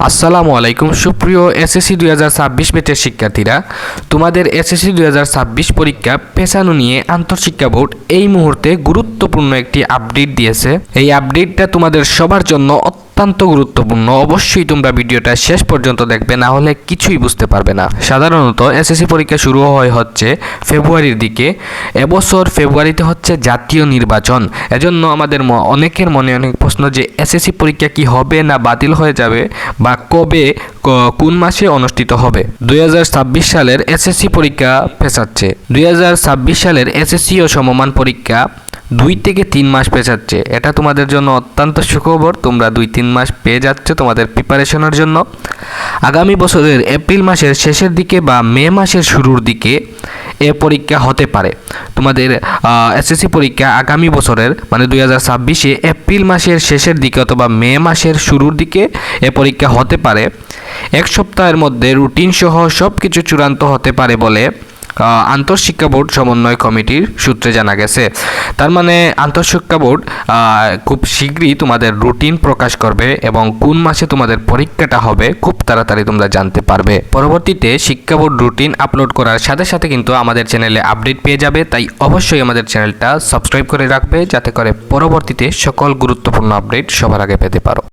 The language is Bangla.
আসসালামু আলাইকুম সুপ্রিয় এসএসসি 2026 ব্যাচের শিক্ষার্থীরা, তোমাদের এসএসসি 2026 পরীক্ষা পেছানো নিয়ে আন্তঃশিক্ষা বোর্ড এই মুহূর্তে গুরুত্বপূর্ণ একটি আপডেট দিয়েছে। এই আপডেটটা তোমাদের সবার জন্য অত্যন্ত গুরুত্বপূর্ণ। অবশ্যই তোমরা ভিডিওটা শেষ পর্যন্ত দেখবে, না হলে কিছুই বুঝতে পারবে না। সাধারণত এসএসসি পরীক্ষা শুরু হচ্ছে ফেব্রুয়ারির দিকে। এবছর ফেব্রুয়ারিতে হচ্ছে জাতীয় নির্বাচন। এজন্য আমাদের অনেকের মনে অনেক প্রশ্ন যে এসএসসি পরীক্ষা কি হবে না বাতিল হয়ে যাবে, বা কবে কোন মাসে অনুষ্ঠিত হবে। 2026 সালের এসএসসি পরীক্ষা পেছাচ্ছে। 2026 সালের এসএসসি ও সমমান পরীক্ষা 2 থেকে 3 মাস পেছাচ্ছে। এটা তোমাদের জন্য অত্যন্ত সুখবর। তোমরা 2-3 মাস পেয়ে যাচ্ছ তোমাদের প্রিপারেশনের জন্য। আগামী বছরের এপ্রিল মাসের শেষের দিকে বা মে মাসের শুরুর দিকে এ পরীক্ষা হতে পারে। তোমাদের এসএসসি পরীক্ষা আগামী বছরের মানে 2026-এ এপ্রিল মাসের শেষের দিকে অথবা মে মাসের শুরুর দিকে এ পরীক্ষা হতে পারে। 1 সপ্তাহের মধ্যে রুটিন সহ সব কিছু চূড়ান্ত হতে পারে বলে আন্তঃশিক্ষা বোর্ড সমন্বয় কমিটির সূত্রে জানা গেছে। তার মানে আন্তঃশিক্ষা বোর্ড খুব শীঘ্রই তোমাদের রুটিন প্রকাশ করবে এবং কোন মাসে তোমাদের পরীক্ষাটা হবে খুব তাড়াতাড়ি তোমরা জানতে পারবে। পরবর্তীতে শিক্ষা বোর্ড রুটিন আপলোড করার সাথে সাথে কিন্তু আমাদের চ্যানেলে আপডেট পেয়ে যাবে। তাই অবশ্যই আমাদের চ্যানেলটা সাবস্ক্রাইব করে রাখবে, যাতে করে পরবর্তীতে সকল গুরুত্বপূর্ণ আপডেট সবার আগে পেতে পারো।